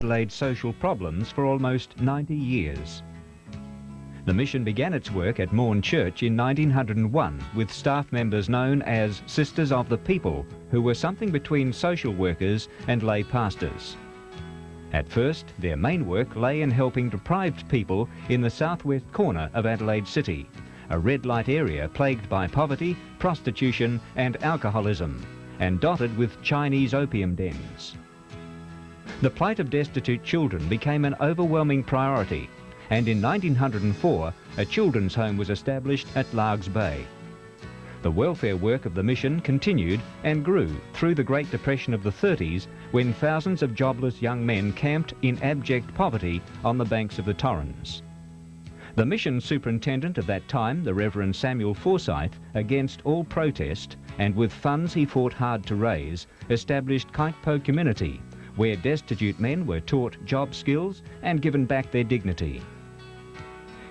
Adelaide social problems for almost 90 years. The mission began its work at Maughan Church in 1901 with staff members known as Sisters of the People, who were something between social workers and lay pastors. At first, their main work lay in helping deprived people in the southwest corner of Adelaide City, a red light area plagued by poverty, prostitution and alcoholism, and dotted with Chinese opium dens. The plight of destitute children became an overwhelming priority, and in 1904 a children's home was established at Largs Bay. The welfare work of the mission continued and grew through the Great Depression of the 30s, when thousands of jobless young men camped in abject poverty on the banks of the Torrens. The mission superintendent of that time, the Reverend Samuel Forsyth, against all protest and with funds he fought hard to raise, established Kaitpo Community, where destitute men were taught job skills and given back their dignity.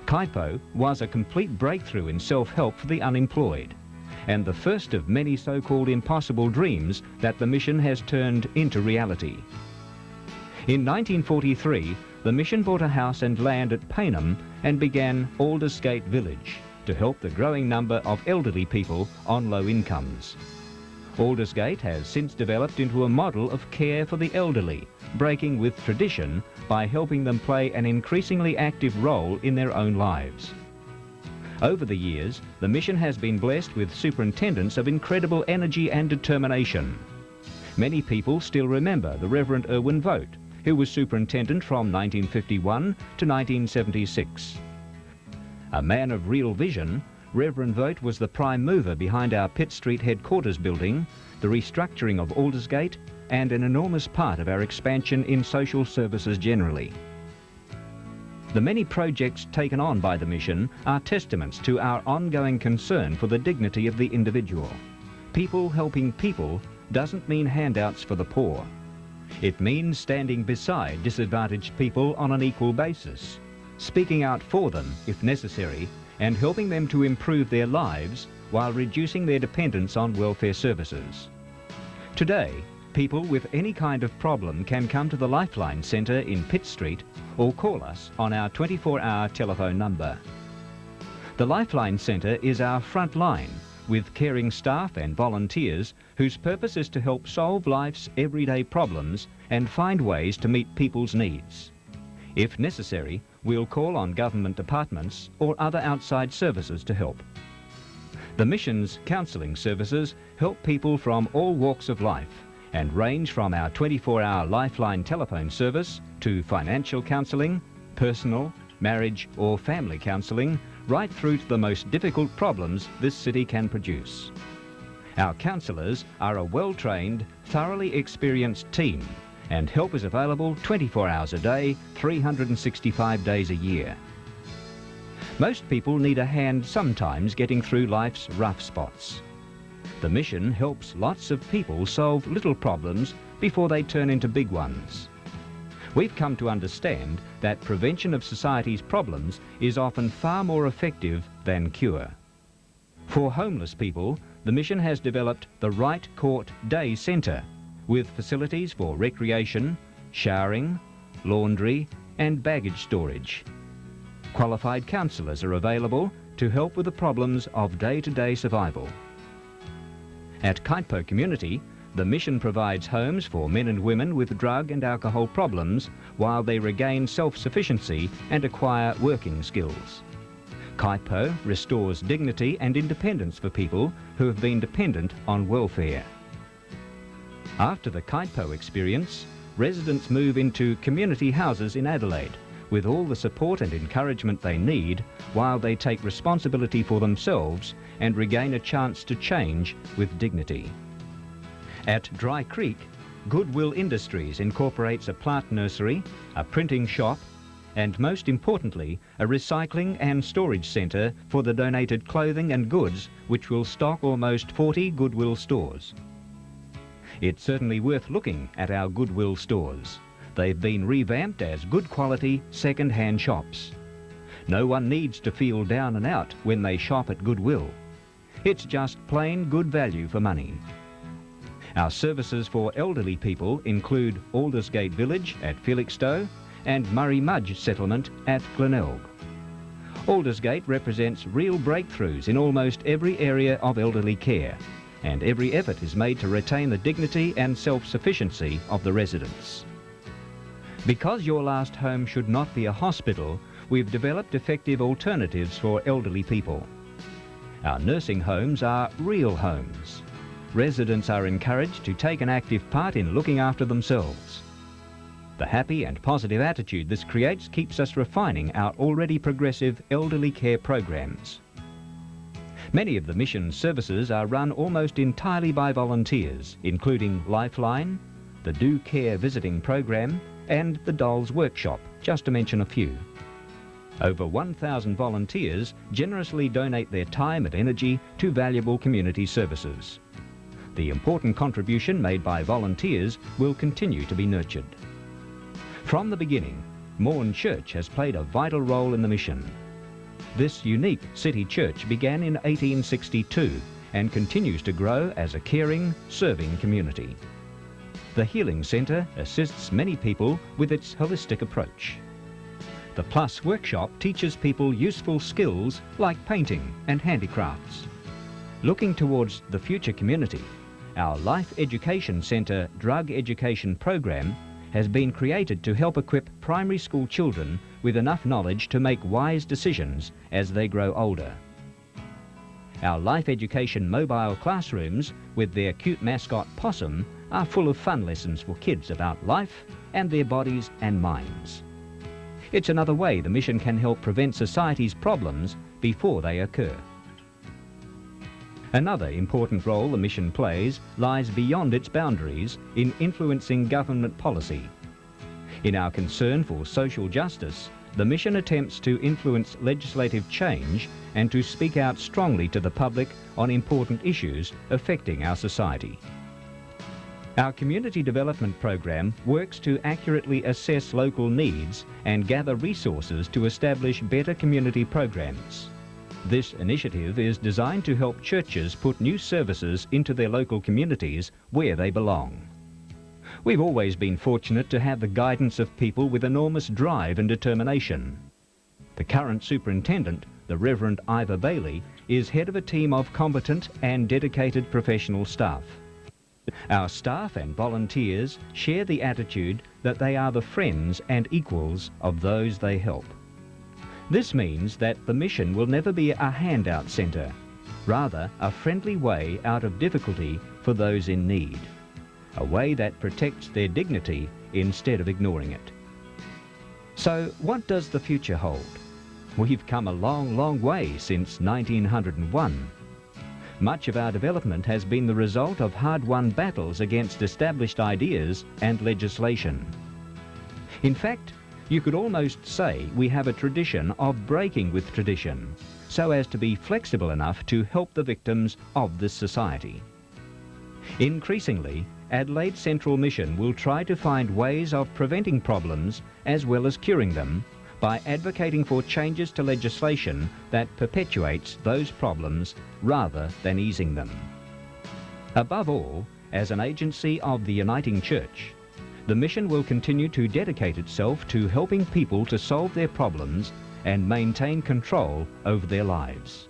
Kaitpo was a complete breakthrough in self-help for the unemployed, and the first of many so-called impossible dreams that the mission has turned into reality. In 1943, the mission bought a house and land at Paynham and began Aldersgate Village to help the growing number of elderly people on low incomes. Aldersgate has since developed into a model of care for the elderly, breaking with tradition by helping them play an increasingly active role in their own lives. Over the years, the mission has been blessed with superintendents of incredible energy and determination. Many people still remember the Reverend Irwin Vogt, who was superintendent from 1951 to 1976. A man of real vision, Reverend Vogt was the prime mover behind our Pitt Street headquarters building, the restructuring of Aldersgate, and an enormous part of our expansion in social services generally. The many projects taken on by the mission are testaments to our ongoing concern for the dignity of the individual. People helping people doesn't mean handouts for the poor. It means standing beside disadvantaged people on an equal basis, speaking out for them if necessary, and helping them to improve their lives while reducing their dependence on welfare services. Today, people with any kind of problem can come to the Lifeline Centre in Pitt Street or call us on our 24-hour telephone number. The Lifeline Centre is our front line, with caring staff and volunteers whose purpose is to help solve life's everyday problems and find ways to meet people's needs. If necessary, we'll call on government departments or other outside services to help. The mission's counselling services help people from all walks of life and range from our 24-hour Lifeline telephone service to financial counselling, personal, marriage or family counselling, right through to the most difficult problems this city can produce. Our counsellors are a well-trained, thoroughly experienced team, and help is available 24 hours a day, 365 days a year. Most people need a hand sometimes getting through life's rough spots. The mission helps lots of people solve little problems before they turn into big ones. We've come to understand that prevention of society's problems is often far more effective than cure. For homeless people, the mission has developed the Right Court Day Centre, with facilities for recreation, showering, laundry and baggage storage. Qualified counsellors are available to help with the problems of day-to-day survival. At Kaitpo Community, the mission provides homes for men and women with drug and alcohol problems while they regain self-sufficiency and acquire working skills. Kaitpo restores dignity and independence for people who have been dependent on welfare. After the Kaitpo experience, residents move into community houses in Adelaide with all the support and encouragement they need while they take responsibility for themselves and regain a chance to change with dignity. At Dry Creek, Goodwill Industries incorporates a plant nursery, a printing shop, and most importantly, a recycling and storage centre for the donated clothing and goods which will stock almost 40 Goodwill stores. It's certainly worth looking at our Goodwill stores. They've been revamped as good quality second-hand shops. No one needs to feel down and out when they shop at Goodwill. It's just plain good value for money. Our services for elderly people include Aldersgate Village at Felixstowe and Murray Mudge Settlement at Glenelg. Aldersgate represents real breakthroughs in almost every area of elderly care, and every effort is made to retain the dignity and self-sufficiency of the residents. Because your last home should not be a hospital, we've developed effective alternatives for elderly people. Our nursing homes are real homes. Residents are encouraged to take an active part in looking after themselves. The happy and positive attitude this creates keeps us refining our already progressive elderly care programs. Many of the mission's services are run almost entirely by volunteers, including Lifeline, the Do Care visiting program and the Dolls Workshop, just to mention a few. Over 1,000 volunteers generously donate their time and energy to valuable community services. The important contribution made by volunteers will continue to be nurtured. From the beginning, Maughan Church has played a vital role in the mission. This unique city church began in 1862 and continues to grow as a caring, serving community. The Healing Centre assists many people with its holistic approach. The Plus Workshop teaches people useful skills like painting and handicrafts. Looking towards the future community, our Life Education Centre Drug Education Program has been created to help equip primary school children with enough knowledge to make wise decisions as they grow older. Our Life Education mobile classrooms, with their cute mascot Possum, are full of fun lessons for kids about life and their bodies and minds. It's another way the mission can help prevent society's problems before they occur. Another important role the mission plays lies beyond its boundaries in influencing government policy. In our concern for social justice, the mission attempts to influence legislative change and to speak out strongly to the public on important issues affecting our society. Our community development program works to accurately assess local needs and gather resources to establish better community programs. This initiative is designed to help churches put new services into their local communities where they belong. We've always been fortunate to have the guidance of people with enormous drive and determination. The current superintendent, the Reverend Ivor Bailey, is head of a team of competent and dedicated professional staff. Our staff and volunteers share the attitude that they are the friends and equals of those they help. This means that the mission will never be a handout centre, rather a friendly way out of difficulty for those in need, a way that protects their dignity instead of ignoring it. So what does the future hold? We've come a long, long way since 1901. Much of our development has been the result of hard-won battles against established ideas and legislation. In fact, you could almost say we have a tradition of breaking with tradition, so as to be flexible enough to help the victims of this society. Increasingly, Adelaide Central Mission will try to find ways of preventing problems as well as curing them by advocating for changes to legislation that perpetuates those problems rather than easing them. Above all, as an agency of the Uniting Church, the mission will continue to dedicate itself to helping people to solve their problems and maintain control over their lives.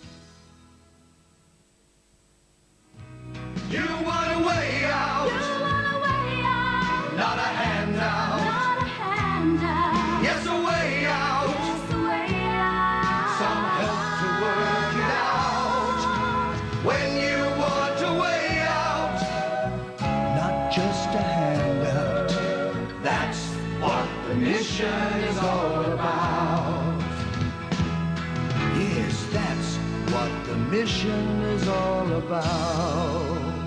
You want a way out, not a handout. Yes, a way out, some help to work it out. When you want a way out, not just a handout. That's what the mission is all about. Yes, that's what the mission is all about.